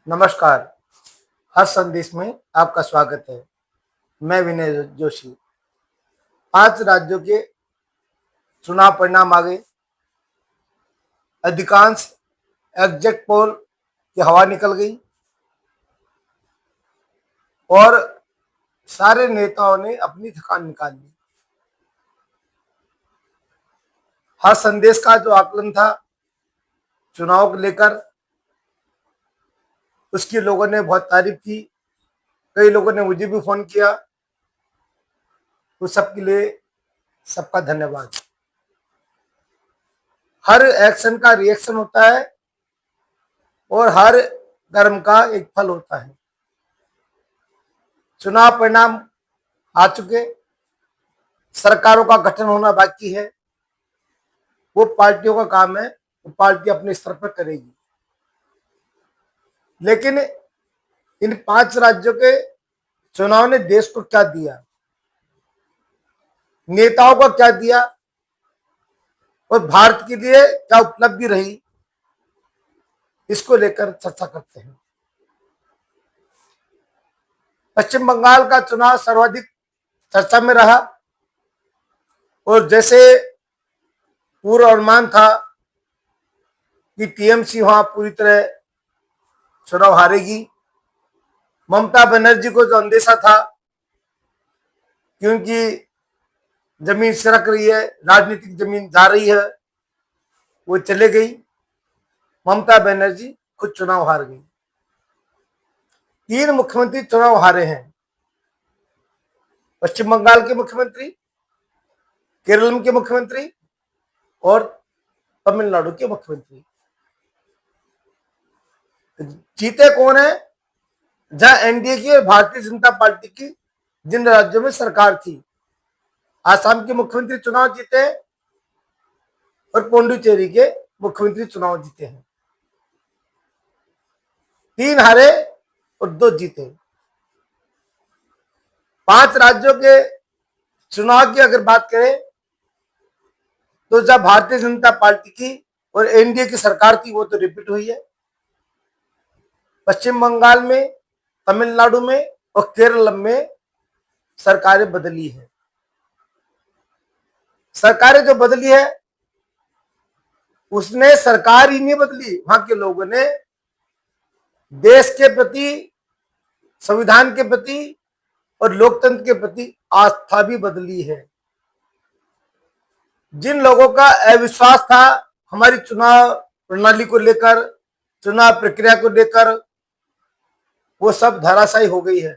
नमस्कार। हर संदेश में आपका स्वागत है। मैं विनय जोशी। 5 राज्यों के चुनाव परिणाम आ गए। अधिकांश एग्जिट पोल की हवा निकल गई और सारे नेताओं ने अपनी थकान निकाल ली। हर संदेश का जो आकलन था चुनाव को लेकर, उसकी लोगों ने बहुत तारीफ की। कई लोगों ने मुझे भी फोन किया। उस सबके लिए सबका धन्यवाद। हर एक्शन का रिएक्शन होता है और हर कर्म का एक फल होता है। चुनाव परिणाम आ चुके, सरकारों का गठन होना बाकी है। वो पार्टियों का काम है, वो पार्टी अपने स्तर पर करेगी। लेकिन इन 5 राज्यों के चुनाव ने देश को क्या दिया, नेताओं को क्या दिया और भारत के लिए क्या उपलब्धि रही, इसको लेकर चर्चा करते हैं। पश्चिम बंगाल का चुनाव सर्वाधिक चर्चा में रहा और जैसे पूर्व अनुमान था कि टीएमसी वहां पूरी तरह चुनाव हारेगी। ममता बनर्जी को जो अंदेशा था क्योंकि जमीन सरक रही है, राजनीतिक जमीन जा रही है, वो चले गई। ममता बनर्जी खुद चुनाव हार गई। 3 मुख्यमंत्री चुनाव हारे हैं। पश्चिम बंगाल के मुख्यमंत्री, केरल के मुख्यमंत्री और तमिलनाडु के मुख्यमंत्री। जीते कौन है? जहां एनडीए की और भारतीय जनता पार्टी की जिन राज्यों में सरकार थी। आसाम के मुख्यमंत्री चुनाव जीते और पुडुचेरी के मुख्यमंत्री चुनाव जीते हैं। 3 हारे और 2 जीते। 5 राज्यों के चुनाव की अगर बात करें तो जब भारतीय जनता पार्टी की और एनडीए की सरकार थी वो तो रिपीट हुई है। पश्चिम बंगाल में, तमिलनाडु में और केरल में सरकारें बदली है। सरकारें जो बदली है उसने सरकार ही नहीं बदली, वहां के लोगों ने देश के प्रति, संविधान के प्रति और लोकतंत्र के प्रति आस्था भी बदली है। जिन लोगों का अविश्वास था हमारी चुनाव प्रणाली को लेकर, चुनाव प्रक्रिया को लेकर, वो सब धराशायी हो गई है।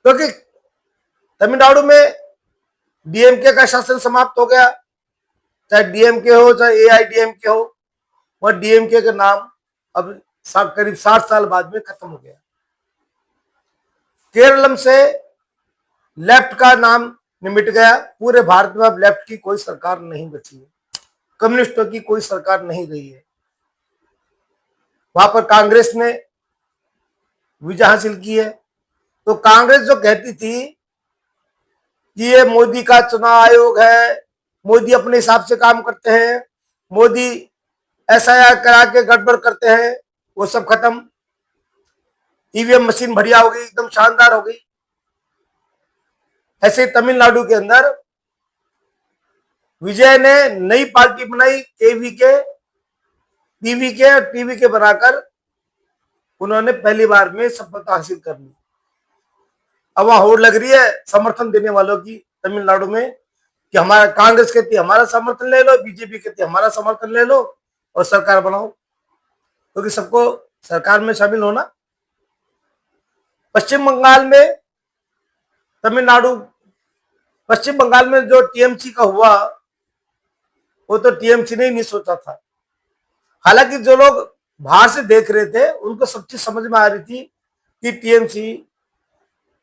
क्योंकि तमिलनाडु में डीएमके का शासन समाप्त हो गया। चाहे डीएमके हो चाहे एआईडीएमके हो, वह डीएमके का नाम अब करीब 60 साल बाद में खत्म हो गया। केरलम से लेफ्ट का नाम मिट गया। पूरे भारत में अब लेफ्ट की कोई सरकार नहीं बची है, कम्युनिस्टों की कोई सरकार नहीं रही है। वहां पर कांग्रेस ने विजय हासिल की है। तो कांग्रेस जो कहती थी कि ये मोदी का चुनाव आयोग है, मोदी अपने हिसाब से काम करते हैं, मोदी एसआईआर करा के गड़बड़ करते हैं, वो सब खत्म। ईवीएम मशीन बढ़िया हो गई, एकदम शानदार हो गई। ऐसे तमिलनाडु के अंदर विजय ने नई पार्टी बनाई, केवीके, टीवीके और टीवीके बनाकर उन्होंने पहली बार में सफलता हासिल कर ली। अब वहां होड़ लग रही है समर्थन देने वालों की तमिलनाडु में कि हमारा, कांग्रेस कहती है हमारा समर्थन ले लो, बीजेपी कहती है हमारा समर्थन ले लो और सरकार बनाओ, क्योंकि सबको सरकार में शामिल होना। पश्चिम बंगाल में, तमिलनाडु, पश्चिम बंगाल में जो टीएमसी का हुआ वो तो टीएमसी ने ही नहीं सोचा था। हालांकि जो लोग बाहर से देख रहे थे उनको सब चीज समझ में आ रही थी कि टीएमसी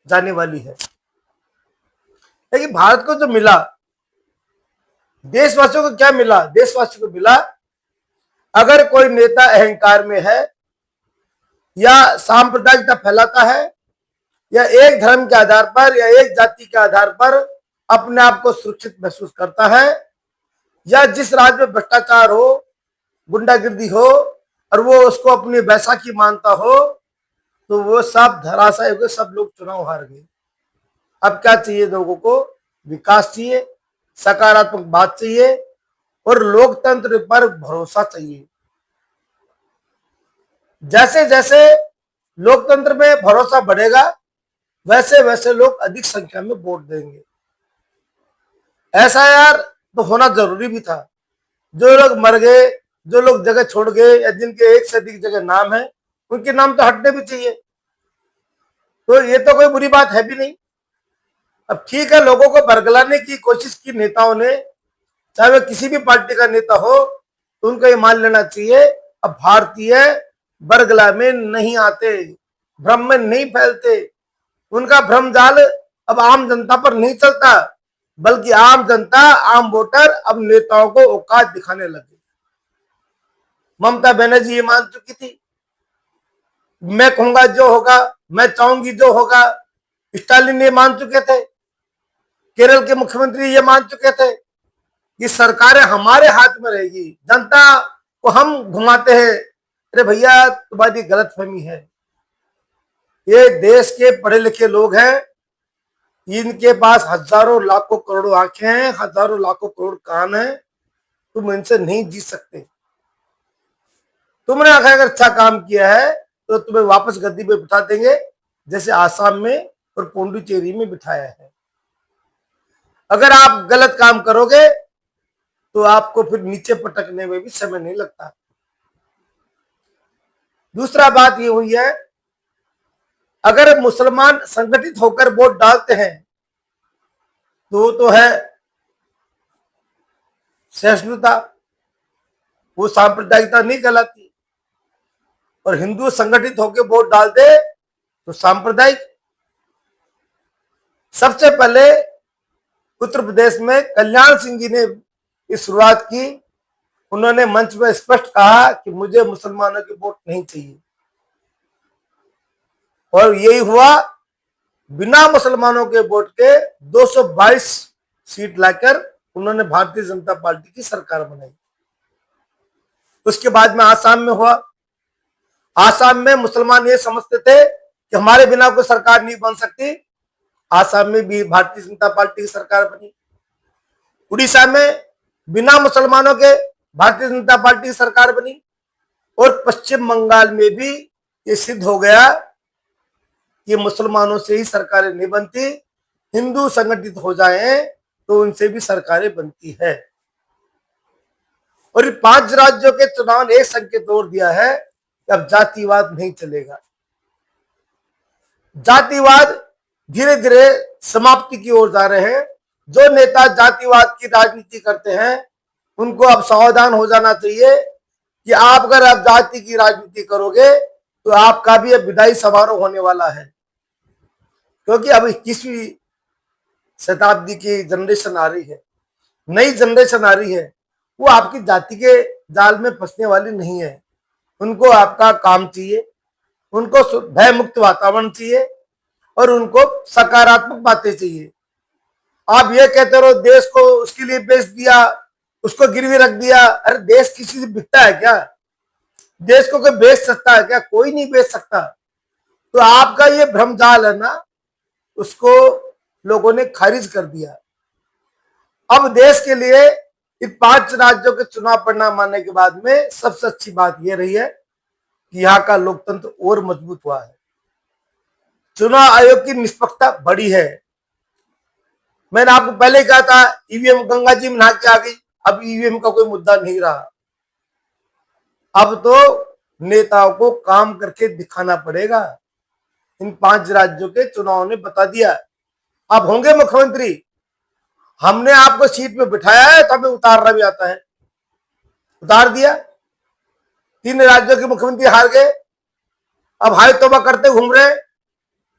जाने वाली है। लेकिन भारत को जो मिला, देशवासियों को क्या मिला? देशवासियों को मिला, अगर कोई नेता अहंकार में है या सांप्रदायिकता फैलाता है या एक धर्म के आधार पर या एक जाति के आधार पर अपने आप को सुरक्षित महसूस करता है, या जिस राज्य में भ्रष्टाचार हो, गुंडागिर्दी हो, और वो उसको अपनी बैसाखी मानता हो तो वो सब धराशायी हो गए, सब लोग चुनाव हार गए। अब क्या चाहिए लोगों को? विकास चाहिए, सकारात्मक बात चाहिए और लोकतंत्र पर भरोसा चाहिए। जैसे जैसे लोकतंत्र में भरोसा बढ़ेगा वैसे वैसे लोग अधिक संख्या में वोट देंगे। ऐसा यार तो होना जरूरी भी था। जो लोग मर गए, जो लोग जगह छोड़ गए या जिनके एक से अधिक जगह नाम है, उनके नाम तो हटने भी चाहिए। तो ये तो कोई बुरी बात है भी नहीं। अब ठीक है, लोगों को बरगलाने की कोशिश की नेताओं ने, चाहे वह किसी भी पार्टी का नेता हो, तो उनको ये मान लेना चाहिए अब भारतीय बरगला में नहीं आते, भ्रम में नहीं फैलते। उनका भ्रम जाल अब आम जनता पर नहीं चलता, बल्कि आम जनता, आम वोटर अब नेताओं को औकात दिखाने लगे। ममता बनर्जी ये मान चुकी थी, मैं कहूंगा जो होगा, मैं चाहूंगी जो होगा। स्टालिन ये मान चुके थे, केरल के मुख्यमंत्री ये मान चुके थे कि सरकारें हमारे हाथ में रहेगी, जनता को हम घुमाते हैं। अरे भैया, तुम्हारी गलतफहमी है। ये देश के पढ़े लिखे लोग हैं, इनके पास हजारों लाखों करोड़ों आंखें हैं, हजारों लाखों करोड़ कान हैं। तुम इनसे नहीं जीत सकते। तुमने अगर अच्छा काम किया है तो तुम्हें वापस गद्दी पे बिठा देंगे, जैसे आसाम में और पुडुचेरी में बिठाया है। अगर आप गलत काम करोगे तो आपको फिर नीचे पटकने में भी समय नहीं लगता। दूसरा बात ये हुई है, अगर मुसलमान संगठित होकर वोट डालते हैं तो है सहिष्णुता, वो सांप्रदायिकता नहीं कहलाती। और हिंदू संगठित होकर वोट डाल दे तो सांप्रदायिक। सबसे पहले उत्तर प्रदेश में कल्याण सिंह जी ने इस शुरुआत की। उन्होंने मंच में स्पष्ट कहा कि मुझे मुसलमानों की वोट नहीं चाहिए, और यही हुआ। बिना मुसलमानों के वोट के 222 सीट लाकर उन्होंने भारतीय जनता पार्टी की सरकार बनाई। उसके बाद में आसाम में हुआ। आसाम में मुसलमान ये समझते थे कि हमारे बिना कोई सरकार नहीं बन सकती। आसाम में भी भारतीय जनता पार्टी की सरकार बनी। उड़ीसा में बिना मुसलमानों के भारतीय जनता पार्टी की सरकार बनी। और पश्चिम बंगाल में भी ये सिद्ध हो गया कि मुसलमानों से ही सरकारें नहीं बनती, हिंदू संगठित हो जाएं तो उनसे भी सरकारें बनती है। और 5 राज्यों के चुनाव ने एक संकेत और दिया है कि अब जातिवाद नहीं चलेगा। जातिवाद धीरे धीरे समाप्ति की ओर जा रहे हैं। जो नेता जातिवाद की राजनीति करते हैं उनको अब सावधान हो जाना चाहिए कि आप अगर अब जाति की राजनीति करोगे तो आपका भी अब विदाई समारोह होने वाला है। क्योंकि अब 21वीं शताब्दी की जनरेशन आ रही है, नई जनरेशन आ रही है। वो आपकी जाति के जाल में फंसने वाली नहीं है। उनको आपका काम चाहिए, उनको भय मुक्त वातावरण चाहिए और उनको सकारात्मक बातें चाहिए। आप ये कहते रहो देश को उसके लिए बेच दिया, उसको गिरवी रख दिया। अरे देश किसी से बिकता है क्या? देश को कोई बेच सकता है क्या? कोई नहीं बेच सकता। तो आपका ये भ्रमजाल है ना, उसको लोगों ने खारिज कर दिया। अब देश के लिए इन 5 राज्यों के चुनाव परिणाम आने के बाद में सबसे अच्छी बात यह रही है कि यहाँ का लोकतंत्र और मजबूत हुआ है। चुनाव आयोग की निष्पक्षता बढ़ी है। मैंने आपको पहले कहा था ईवीएम गंगा जी में नहा के आ गई। अब ईवीएम का कोई मुद्दा नहीं रहा। अब तो नेताओं को काम करके दिखाना पड़ेगा। इन 5 राज्यों के चुनाव ने बता दिया। अब होंगे मुख्यमंत्री, हमने आपको सीट में बिठाया है तो हमें उतारना भी आता है। उतार दिया। 3 राज्यों के मुख्यमंत्री हार गए, अब हाय तौबा करते घूम रहे,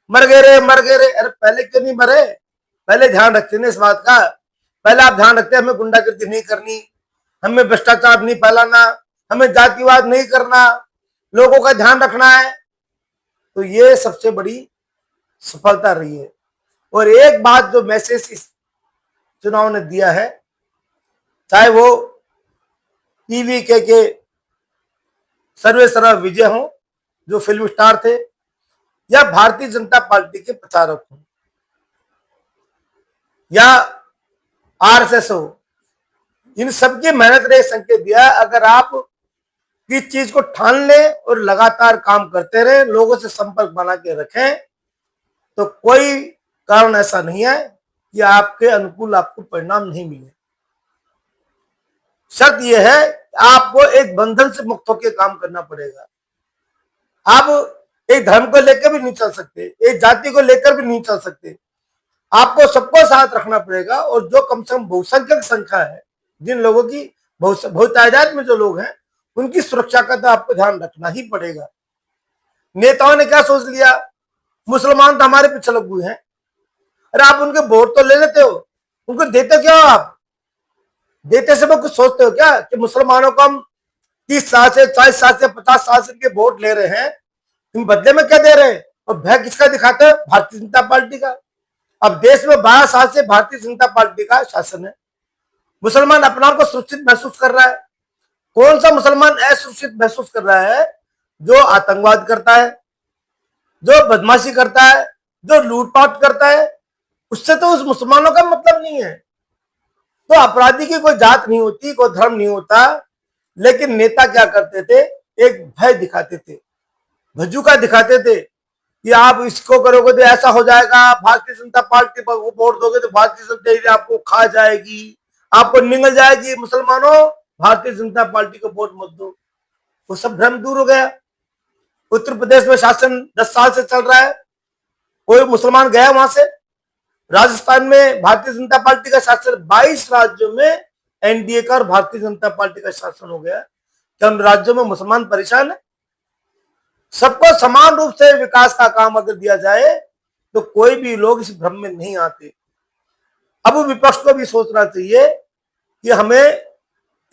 मर गए रे मर गए रे। अरे पहले क्यों नहीं मरे? पहले ध्यान रखते ना इस बात का। पहले आप ध्यान रखते हमें गुंडागर्दी नहीं करनी, हमें भ्रष्टाचार नहीं फैलाना, हमें जातिवाद नहीं करना, लोगों का ध्यान रखना है। तो ये सबसे बड़ी सफलता रही है। और एक बात जो मैसेज इस चुनाव ने दिया है, चाहे वो टीवी के सर्वे सर्वा विजय हो जो फिल्म स्टार थे, या भारतीय जनता पार्टी के प्रचारक हो, या आरएसएस हो, इन सबकी मेहनत ने संकेत दिया अगर आप किस चीज को ठान लें और लगातार काम करते रहे, लोगों से संपर्क बना के रखें, तो कोई कारण ऐसा नहीं है कि आपके अनुकूल आपको परिणाम नहीं मिले। शर्त यह है कि आपको एक बंधन से मुक्त होकर काम करना पड़ेगा। आप एक धर्म को लेकर भी नहीं चल सकते, एक जाति को लेकर भी नहीं चल सकते, आपको सबको साथ रखना पड़ेगा। और जो कम से कम बहुसंख्यक संख्या है, जिन लोगों की बहुतादाद में जो लोग हैं, उनकी सुरक्षा का तो आपको ध्यान रखना ही पड़ेगा। नेताओं ने क्या सोच लिया, मुसलमान तो हमारे पीछे लगे हुए हैं, अरे आप उनके वोट तो ले लेते हो, उनको देते क्यों? आप देते समय कुछ सोचते हो क्या कि मुसलमानों को हम 30 साल से 40 साल से 50 साल से के वोट ले रहे हैं, तुम बदले में क्या दे रहे हैं? और भय किसका दिखाते हैं? भारतीय जनता पार्टी का। अब देश में 12 साल से भारतीय जनता पार्टी का शासन है, मुसलमान अपना को सुरक्षित महसूस कर रहा है। कौन सा मुसलमान असुरक्षित महसूस कर रहा है? जो आतंकवाद करता है, जो बदमाशी करता है, जो लूटपाट करता है, उससे तो उस मुसलमानों का मतलब नहीं है। तो अपराधी की कोई जात नहीं होती, कोई धर्म नहीं होता, लेकिन नेता क्या करते थे? एक भय दिखाते थे, भज्जुका दिखाते थे कि आप इसको करोगे तो ऐसा हो जाएगा, भारतीय जनता पार्टी पर वोट दोगे तो भारतीय जनता पार्टी आपको खा जाएगी, आपको निगल जाएगी। मुसलमानों, भारतीय जनता पार्टी को वोट मत दो। वो सब भ्रम दूर हो गया। उत्तर प्रदेश में शासन 10 साल से चल रहा है, कोई मुसलमान गया वहां से? राजस्थान में भारतीय जनता पार्टी का शासन, 22 राज्यों में एनडीए का और भारतीय जनता पार्टी का शासन हो गया। क्या उन राज्यों में मुसलमान परेशान है? सबको समान रूप से विकास का काम अगर दिया जाए तो कोई भी लोग इस भ्रम में नहीं आते। अब विपक्ष को भी सोचना चाहिए कि हमें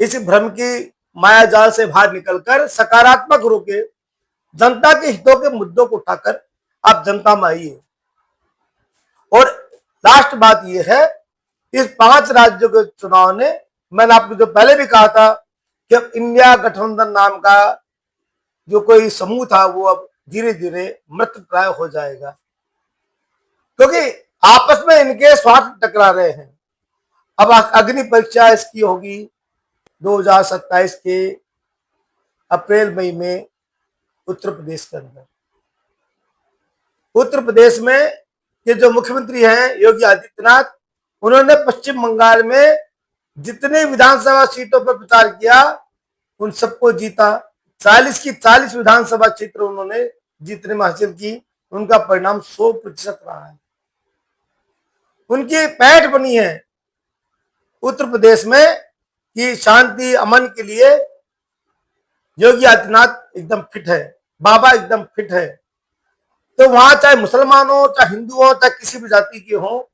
इस भ्रम की माया जाल से बाहर निकलकर सकारात्मक रूप से जनता के हितों के मुद्दों को उठाकर आप जनता में आइए। और लास्ट बात यह है, इस 5 राज्यों के चुनाव ने, मैंने आपको जो पहले भी कहा था कि अब इंडिया गठबंधन नाम का जो कोई समूह था वो अब धीरे धीरे मृत प्राय हो जाएगा, क्योंकि आपस में इनके स्वार्थ टकरा रहे हैं। अब अग्नि परीक्षा इसकी होगी 2027 के अप्रैल मई में उत्तर प्रदेश के अंदर। उत्तर प्रदेश में ये जो मुख्यमंत्री हैं योगी आदित्यनाथ, उन्होंने पश्चिम बंगाल में जितने विधानसभा सीटों पर प्रचार किया उन सबको जीता। 40 की 40 विधानसभा क्षेत्र उन्होंने जीतने में हासिल की। उनका परिणाम 100% रहा है। उनकी पैठ बनी है उत्तर प्रदेश में कि शांति अमन के लिए योगी आदित्यनाथ एकदम फिट है, बाबा एकदम फिट है। तो वहां चाहे मुसलमान हो, चाहे हिंदू हो, चाहे किसी भी जाति के हो,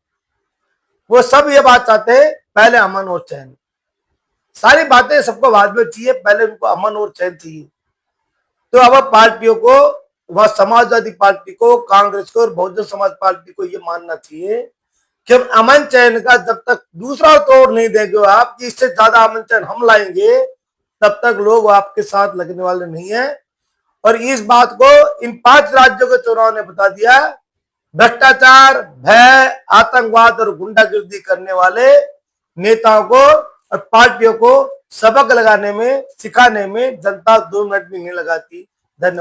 वो सब ये बात चाहते हैं पहले अमन और चैन। सारी बातें सबको बाद में चाहिए, पहले उनको अमन और चैन चाहिए। तो अब पार्टियों को, वह समाजवादी पार्टी को, कांग्रेस को और बहुजन समाज पार्टी को ये मानना चाहिए कि हम अमन चैन का जब तक दूसरा तोड़ नहीं देंगे आप कि इससे ज्यादा अमन चैन हम लाएंगे, तब तक लोग आपके साथ लगने वाले नहीं है। और इस बात को इन 5 राज्यों के चुनाव ने बता दिया। भ्रष्टाचार, भय, आतंकवाद और गुंडागर्दी करने वाले नेताओं को और पार्टियों को सबक लगाने में, सिखाने में जनता 2 मिनट भी नहीं लगाती। धन्यवाद।